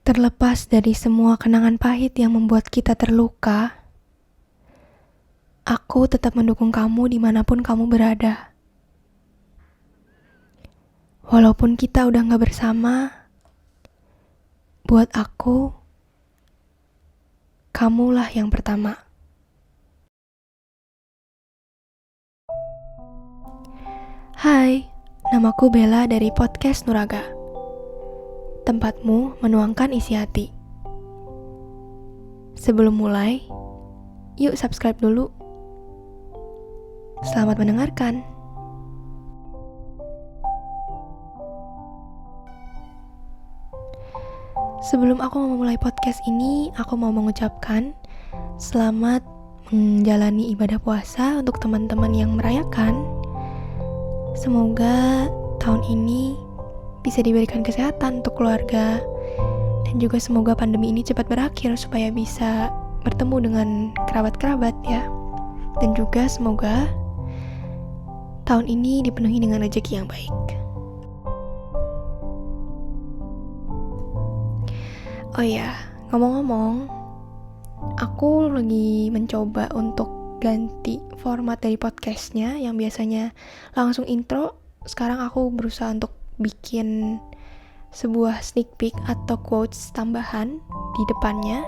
Terlepas dari semua kenangan pahit yang membuat kita terluka, aku tetap mendukung kamu dimanapun kamu berada. Walaupun kita udah gak bersama, buat aku, kamulah yang pertama. Hai, namaku Bella dari podcast Nuraga. Tempatmu menuangkan isi hati. Sebelum mulai, yuk subscribe dulu. Selamat mendengarkan. Sebelum aku memulai podcast ini, aku mau mengucapkan selamat menjalani ibadah puasa untuk teman-teman yang merayakan. Semoga tahun ini bisa diberikan kesehatan untuk keluarga, dan juga semoga pandemi ini cepat berakhir supaya bisa bertemu dengan kerabat-kerabat ya. Dan juga semoga tahun ini dipenuhi dengan rezeki yang baik. Oh iya, ngomong-ngomong, aku lagi mencoba untuk ganti format dari podcastnya yang biasanya langsung intro. Sekarang aku berusaha untuk bikin sebuah sneak peek atau quotes tambahan di depannya.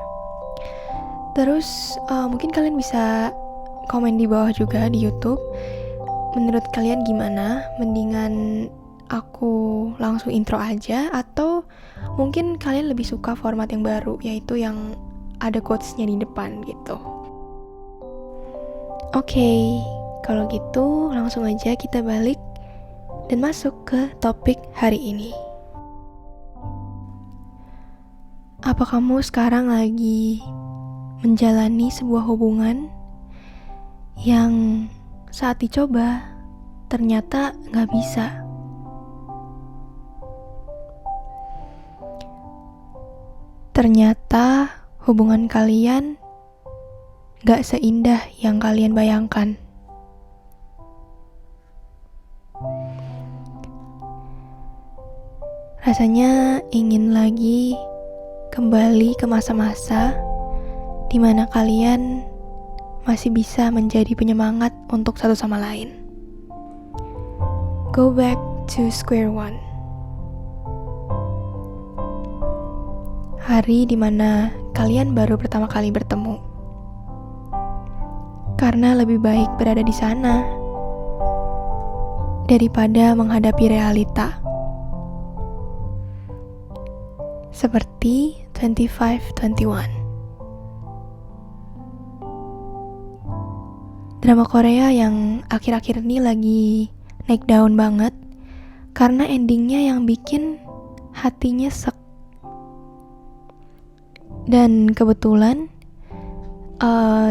Terus mungkin kalian bisa komen di bawah juga di YouTube. Menurut kalian gimana? Mendingan aku langsung intro aja, atau mungkin kalian lebih suka format yang baru, yaitu yang ada quotes-nya di depan gitu. Oke, kalau gitu langsung aja kita balik dan masuk ke topik hari ini. Apa kamu sekarang lagi menjalani sebuah hubungan yang saat dicoba ternyata gak bisa? Ternyata hubungan kalian gak seindah yang kalian bayangkan. Rasanya ingin lagi kembali ke masa-masa di mana kalian masih bisa menjadi penyemangat untuk satu sama lain. Go back to square one. Hari di mana kalian baru pertama kali bertemu. Karena lebih baik berada di sana daripada menghadapi realita. Seperti 25-21. Drama Korea yang akhir-akhir ini lagi naik daun banget karena endingnya yang bikin hati nyesek. Dan kebetulan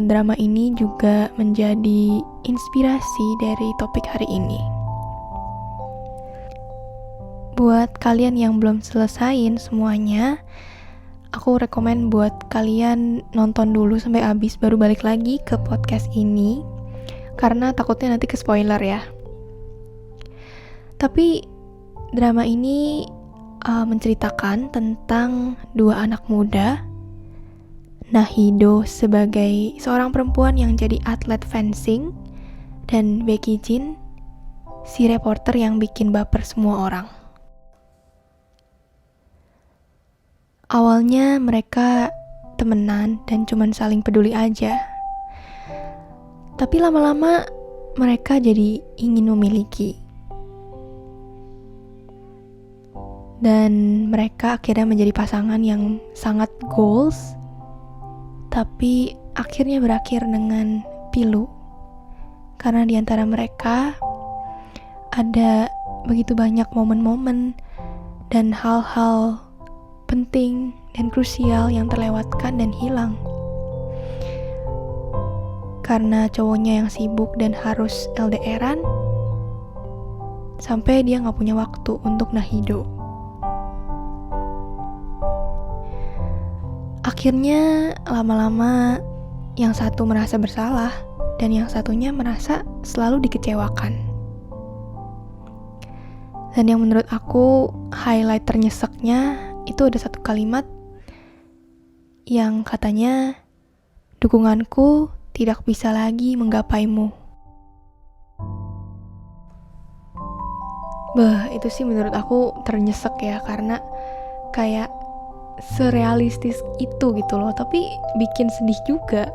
drama ini juga menjadi inspirasi dari topik hari ini. Buat kalian yang belum selesain semuanya, aku rekomen buat kalian nonton dulu sampai habis baru balik lagi ke podcast ini, karena takutnya nanti ke spoiler ya. Tapi drama ini menceritakan tentang dua anak muda, Nahido sebagai seorang perempuan yang jadi atlet fencing, dan Becky Jin, si reporter yang bikin baper semua orang. Awalnya mereka temenan dan cuman saling peduli aja. Tapi lama-lama mereka jadi ingin memiliki. Dan mereka akhirnya menjadi pasangan yang sangat goals, tapi akhirnya berakhir dengan pilu. Karena di antara mereka ada begitu banyak momen-momen dan hal-hal penting dan krusial yang terlewatkan dan hilang. Karena cowoknya yang sibuk dan harus LDR-an, sampai dia gak punya waktu untuk Nahido. Akhirnya lama-lama yang satu merasa bersalah dan yang satunya merasa selalu dikecewakan. Dan yang menurut aku highlight ternyeseknya itu ada satu kalimat yang katanya dukunganku tidak bisa lagi menggapaimu. Itu sih menurut aku ternyesek ya, karena kayak serealistis itu gitu loh, tapi bikin sedih juga.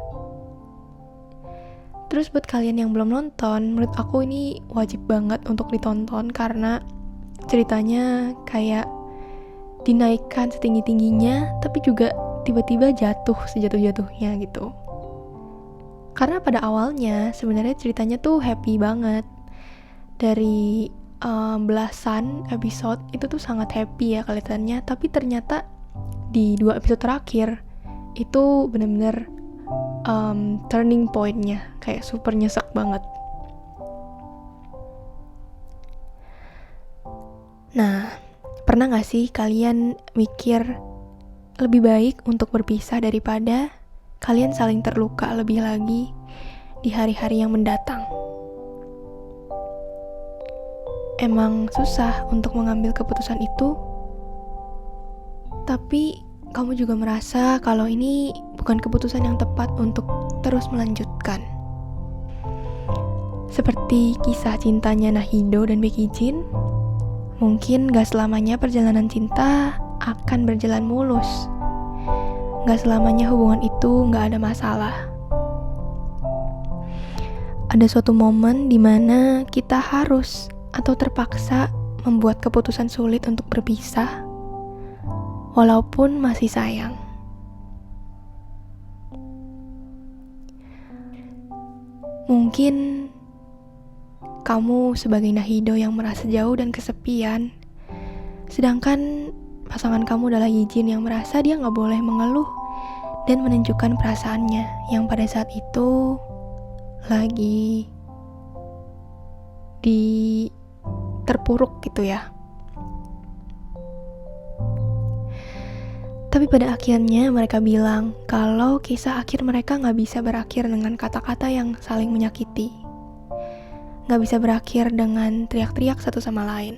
Terus buat kalian yang belum nonton, menurut aku ini wajib banget untuk ditonton karena ceritanya kayak dinaikkan setinggi-tingginya, tapi juga tiba-tiba jatuh sejatuh-jatuhnya gitu. Karena pada awalnya sebenarnya ceritanya tuh happy banget. Dari belasan episode itu tuh sangat happy ya kelihatannya, tapi ternyata di 2 episode terakhir itu benar-benar turning point-nya kayak super nyesek banget. Nah, pernah gak sih kalian mikir lebih baik untuk berpisah daripada kalian saling terluka lebih lagi di hari-hari yang mendatang? Emang susah untuk mengambil keputusan itu, tapi kamu juga merasa kalau ini bukan keputusan yang tepat untuk terus melanjutkan. Seperti kisah cintanya Nahido dan Becky Jin, mungkin gak selamanya perjalanan cinta akan berjalan mulus. Gak selamanya hubungan itu gak ada masalah. Ada suatu momen di mana kita harus atau terpaksa membuat keputusan sulit untuk berpisah, walaupun masih sayang. Mungkin kamu sebagai Nahido yang merasa jauh dan kesepian, sedangkan pasangan kamu adalah Yijin yang merasa dia gak boleh mengeluh dan menunjukkan perasaannya yang pada saat itu lagi terpuruk gitu ya. Tapi pada akhirnya mereka bilang kalau kisah akhir mereka gak bisa berakhir dengan kata-kata yang saling menyakiti, gak bisa berakhir dengan teriak-teriak satu sama lain.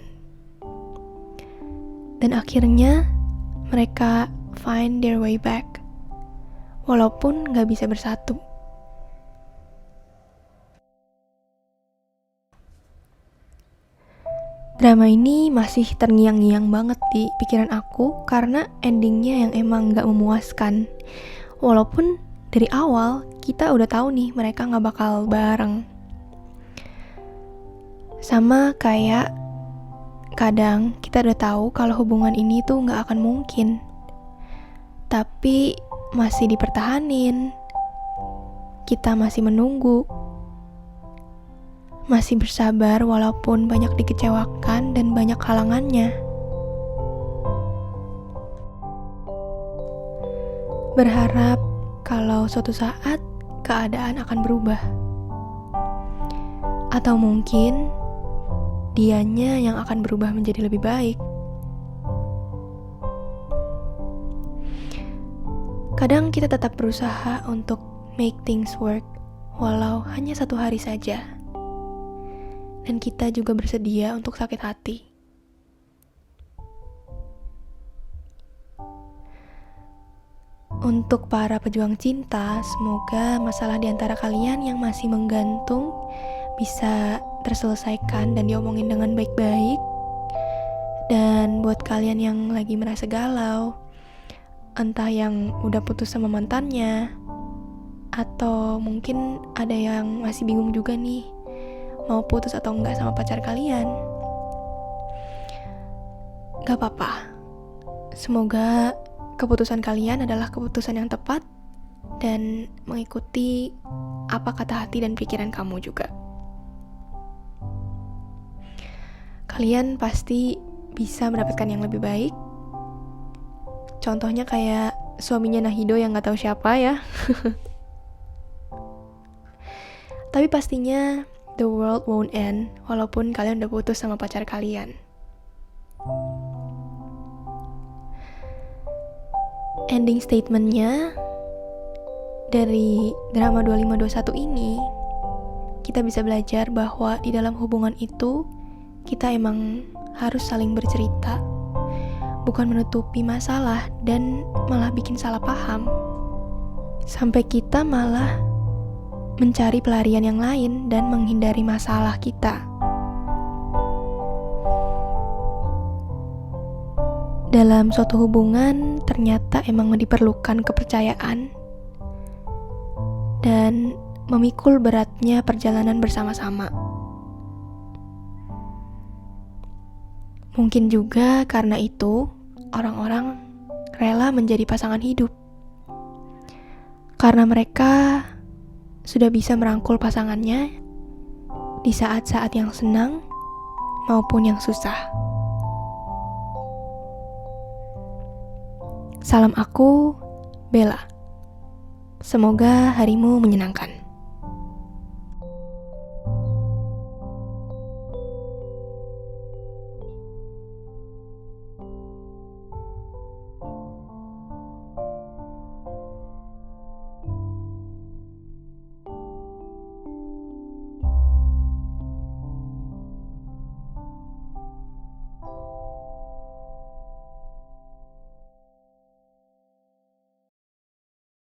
Dan akhirnya mereka find their way back, walaupun gak bisa bersatu. Drama ini masih terngiang-ngiang banget di pikiran aku karena endingnya yang emang gak memuaskan. Walaupun dari awal kita udah tahu nih mereka gak bakal bareng. Sama kayak kadang kita udah tahu kalau hubungan ini tuh gak akan mungkin, tapi masih dipertahanin. Kita masih menunggu, masih bersabar walaupun banyak dikecewakan dan banyak halangannya. Berharap kalau suatu saat keadaan akan berubah. Atau mungkin dianya yang akan berubah menjadi lebih baik. Kadang kita tetap berusaha untuk make things work, walau hanya 1 hari saja. Dan kita juga bersedia untuk sakit hati. Untuk para pejuang cinta, semoga masalah di antara kalian yang masih menggantung bisa terselesaikan dan diomongin dengan baik-baik. Dan buat kalian yang lagi merasa galau, entah yang udah putus sama mantannya, atau mungkin ada yang masih bingung juga nih mau putus atau enggak sama pacar kalian, gak apa-apa. Semoga keputusan kalian adalah keputusan yang tepat dan mengikuti apa kata hati dan pikiran kamu juga. Kalian pasti bisa mendapatkan yang lebih baik. Contohnya kayak suaminya Nahido yang gak tahu siapa ya. Tapi pastinya the world won't end walaupun kalian udah putus sama pacar kalian. Ending statementnya dari drama 2521 ini, kita bisa belajar bahwa di dalam hubungan itu kita emang harus saling bercerita, bukan menutupi masalah dan malah bikin salah paham. sampai kita malah mencari pelarian yang lain dan menghindari masalah kita. Dalam suatu hubungan ternyata emang diperlukan kepercayaan dan memikul beratnya perjalanan bersama-sama. Mungkin juga karena itu orang-orang rela menjadi pasangan hidup, karena mereka sudah bisa merangkul pasangannya di saat-saat yang senang maupun yang susah. Salam aku, Bella. Semoga harimu menyenangkan.